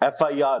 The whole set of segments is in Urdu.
FIR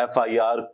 FIR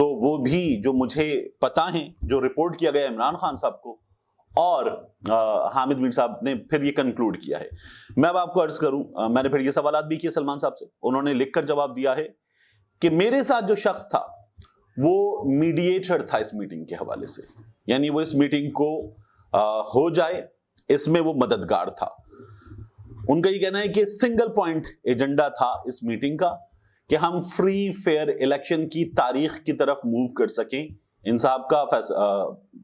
تو وہ بھی جو مجھے پتا ہیں، جو رپورٹ کیا گیا عمران خان صاحب کو اور حامد میر صاحب نے پھر یہ کنکلوڈ کیا ہے. میں اب آپ کو عرض کروں، میں نے پھر یہ سوالات بھی کیے سلمان صاحب سے، انہوں نے لکھ کر جواب دیا ہے کہ میرے ساتھ جو شخص تھا وہ میڈییٹر تھا اس میٹنگ کے حوالے سے، یعنی وہ اس میٹنگ کو ہو جائے اس میں وہ مددگار تھا. ان کا یہ کہنا ہے کہ سنگل پوائنٹ ایجنڈا تھا اس میٹنگ کا کہ ہم فری فیئر الیکشن کی تاریخ کی طرف موو کر سکیں. ان صاحب کا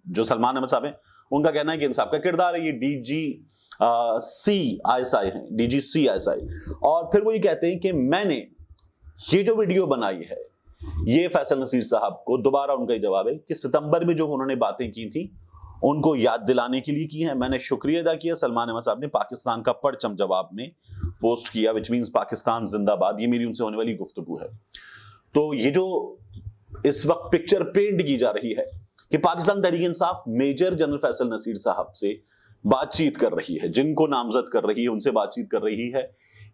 جو سلمان احمد صاحب ہیں ان کا کہنا ہے کہ ان صاحب کا کردار ہے، یہ D G C I S I ہیں، D G C I S I. اور پھر وہ یہ کہتے ہیں کہ میں نے یہ جو ویڈیو بنائی ہے یہ فیصل نصیر صاحب کو، دوبارہ ان کا یہ جواب ہے کہ ستمبر میں جو انہوں نے باتیں کی تھیں ان کو یاد دلانے کے لیے کی ہیں. میں نے شکریہ ادا کیا. سلمان احمد صاحب نے پاکستان کا پرچم جواب میں پوسٹ کیا، which means پاکستان زندہ باد. یہ میری ان سے ہونے والی گفتگو ہے. تو یہ جو اس وقت پکچر پینٹ کی جا رہی ہے کہ پاکستان تحریک انصاف میجر جنرل فیصل نصیر صاحب سے بات چیت کر رہی ہے، جن کو نامزد کر رہی ہے ان سے بات چیت کر رہی ہے،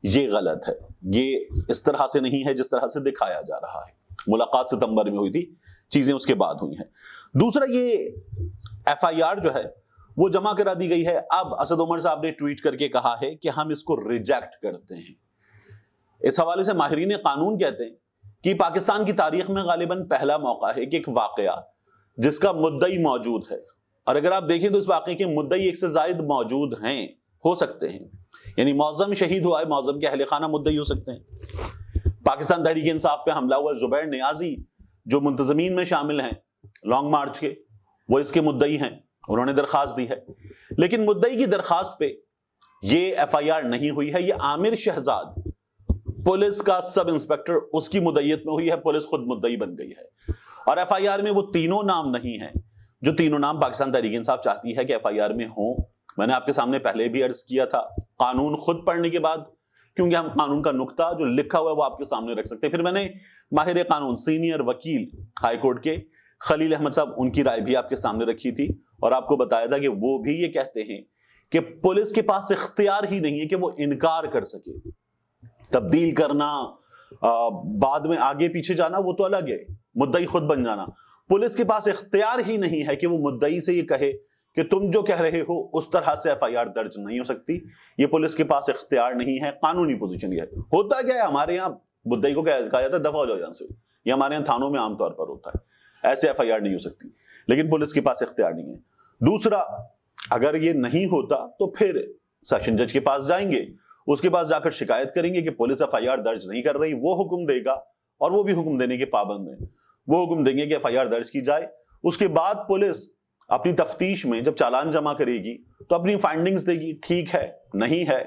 یہ غلط ہے. یہ اس طرح سے نہیں ہے جس طرح سے دکھایا جا رہا ہے. ملاقات ستمبر میں ہوئی تھی، چیزیں اس کے بعد ہوئی ہیں. دوسرا، یہ ایف آئی آر جو ہے وہ جمع کرا دی گئی ہے. اب اسد عمر صاحب نے ٹویٹ کر کے کہا ہے کہ ہم اس کو ریجیکٹ کرتے ہیں. اس حوالے سے ماہرین قانون کہتے ہیں کہ پاکستان کی تاریخ میں غالباً پہلا موقع ہے کہ ایک واقعہ جس کا مدعی موجود ہے، اور اگر آپ دیکھیں تو اس واقعے کے مدعی ایک سے زائد موجود ہیں، ہو سکتے ہیں، یعنی معظم شہید ہوا ہے، معظم کے اہل خانہ مدعی ہو سکتے ہیں. پاکستان تحریک انصاف پہ حملہ ہوا، زبیر نیازی جو منتظمین میں شامل ہیں لانگ مارچ کے، وہ اس کے مدعی ہیں، انہوں نے درخواست دی ہے. لیکن مدعی کی درخواست پہ یہ ایف آئی آر نہیں ہوئی ہے. یہ عامر شہزاد پولیس کا سب انسپیکٹر، اس کی مدعیت میں ہوئی ہے، پولیس خود مدعی بن گئی ہے. اور ایف آئی آر میں وہ تینوں نام نہیں ہیں جو تینوں نام پاکستان تحریک انصاف چاہتی ہے کہ ایف آئی آر میں ہوں. میں نے آپ کے سامنے پہلے بھی عرض کیا تھا، قانون خود پڑھنے کے بعد، کیونکہ ہم قانون کا نقطہ جو لکھا ہوا ہے وہ آپ کے سامنے رکھ سکتے ہیں. پھر میں نے ماہر قانون سینئر وکیل ہائی کورٹ کے خلیل احمد صاحب، ان کی رائے بھی آپ کے سامنے رکھی تھی اور آپ کو بتایا تھا کہ وہ بھی یہ کہتے ہیں کہ پولیس کے پاس اختیار ہی نہیں ہے کہ وہ انکار کر سکے. تبدیل کرنا، بعد میں آگے پیچھے جانا وہ تو الگ ہے، مدعی خود بن جانا. پولیس کے پاس اختیار ہی نہیں ہے کہ وہ مدعی سے یہ کہے کہ تم جو کہہ رہے ہو اس طرح سے ایف آئی آر درج نہیں ہو سکتی. یہ پولیس کے پاس اختیار نہیں ہے، قانونی پوزیشن یہ ہے. ہوتا کیا ہے، ہمارے یہاں مدعی کو کہا جاتا ہے دفع ہو جاؤ یہاں سے. یہ ہمارے یہاں تھانوں میں عام طور پر ہوتا ہے، ایسے ایف آئی آر نہیں ہو سکتی، لیکن پولیس کے پاس اختیار نہیں ہے. دوسرا، اگر یہ نہیں ہوتا تو پھر سیشن جج کے پاس جائیں گے، اس کے پاس جا کر شکایت کریں گے کہ پولیس ایف آئی آر درج نہیں کر رہی. وہ حکم دے گا اور وہ بھی حکم دینے کے پابند ہیں، وہ حکم دیں گے کہ ایف آئی آر درج کی جائے. اس کے بعد پولیس اپنی تفتیش میں جب چالان جمع کرے گی تو اپنی فائنڈنگز دے گی، ٹھیک ہے، نہیں ہے،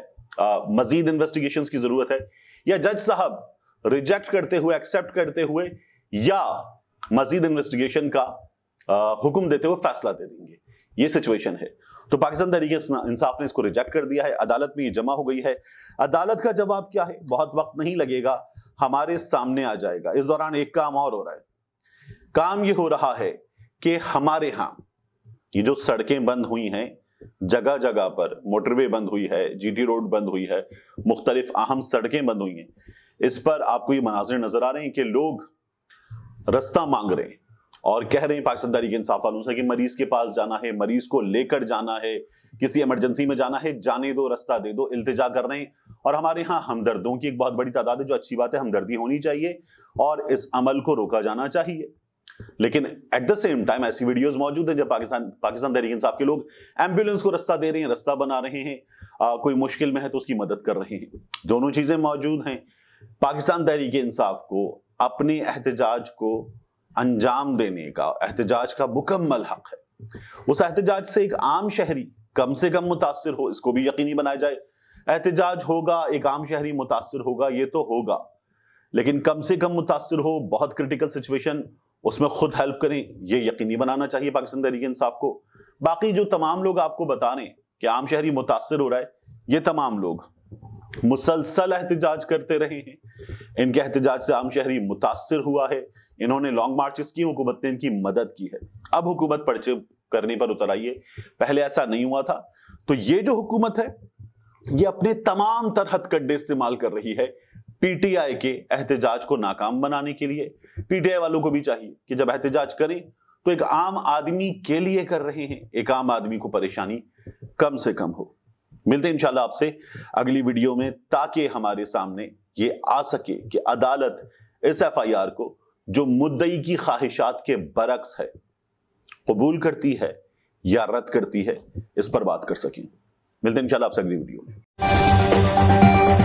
مزید انویسٹیگیشنز کی ضرورت ہے، یا جج صاحب ریجیکٹ کرتے ہوئے، ایکسیپٹ کرتے ہوئے، یا مزید انویسٹیگیشن کا حکم دیتے ہوئے فیصلہ دے دیں گے. یہ سچویشن ہے. تو پاکستان تحریک انصاف نے اس کو ریجیکٹ کر دیا ہے. عدالت میں یہ جمع ہو گئی ہے. عدالت کا جواب کیا ہے؟ بہت وقت نہیں لگے گا، ہمارے سامنے آ جائے گا. اس دوران ایک کام اور ہو رہا ہے. کام یہ ہو رہا ہے کہ ہمارے ہاں یہ جو سڑکیں بند ہوئی ہیں، جگہ جگہ پر موٹر وے بند ہوئی ہے، جی ٹی روڈ بند ہوئی ہے، مختلف اہم سڑکیں بند ہوئی ہیں، اس پر آپ کو یہ مناظر نظر آ رہے ہیں کہ لوگ رستہ مانگ رہے ہیں اور کہہ رہے ہیں پاکستان تحریک انصاف والوں سے کہ مریض کے پاس جانا ہے، مریض کو لے کر جانا ہے، کسی ایمرجنسی میں جانا ہے، جانے دو، رستہ دے دو. التجا کر رہے ہیں. اور ہمارے ہاں ہمدردوں کی ایک بہت بڑی تعداد ہے، جو اچھی بات ہے، ہمدردی ہونی چاہیے اور اس عمل کو روکا جانا چاہیے. لیکن ایٹ دا سیم ٹائم ایسی ویڈیوز موجود ہیں جب پاکستان تحریک انصاف کے لوگ ایمبولینس کو رستہ دے رہے ہیں، رستہ بنا رہے ہیں، کوئی مشکل میں ہے تو اس کی مدد کر رہے ہیں. دونوں چیزیں موجود ہیں. پاکستان تحریک انصاف کو اپنے احتجاج کو انجام دینے کا، احتجاج کا مکمل حق ہے. اس احتجاج سے ایک عام شہری کم سے کم متاثر ہو، اس کو بھی یقینی بنایا جائے. احتجاج ہوگا، ایک عام شہری متاثر ہوگا، یہ تو ہوگا، لیکن کم سے کم متاثر ہو. بہت کرٹیکل سچویشن، اس میں خود ہیلپ کریں، یہ یقینی بنانا چاہیے پاکستان تحریک انصاف کو. باقی جو تمام لوگ آپ کو بتا رہے ہیں کہ عام شہری متاثر ہو رہا ہے، یہ تمام لوگ مسلسل احتجاج کرتے رہے ہیں. ان کے احتجاج سے عام شہری متاثر ہوا ہے. انہوں نے لانگ مارچز کی، حکومت نے ان کی مدد کی ہے. اب حکومت پرچے کرنے پر اتر آئی ہے، پہلے ایسا نہیں ہوا تھا. تو یہ جو حکومت ہے یہ اپنے تمام تر ہتھ کنڈے استعمال کر رہی ہے پی ٹی آئی کے احتجاج کو ناکام بنانے کے لیے پی ٹی آئی والوں کو بھی چاہیے کہ جب احتجاج کریں تو ایک عام آدمی کے لیے کر رہے ہیں، ایک عام آدمی کو پریشانی کم سے کم ہو۔ ملتے ہیں انشاءاللہ آپ سے اگلی ویڈیو میں، تاکہ ہمارے سامنے یہ آ سکے کہ عدالت اس ایف آئی آر کو جو مدعی کی خواہشات کے برعکس ہے قبول کرتی ہے یا رد کرتی ہے، اس پر بات کر سکیں۔ ملتے ہیں انشاءاللہ آپ سے اگلی ویڈیو میں۔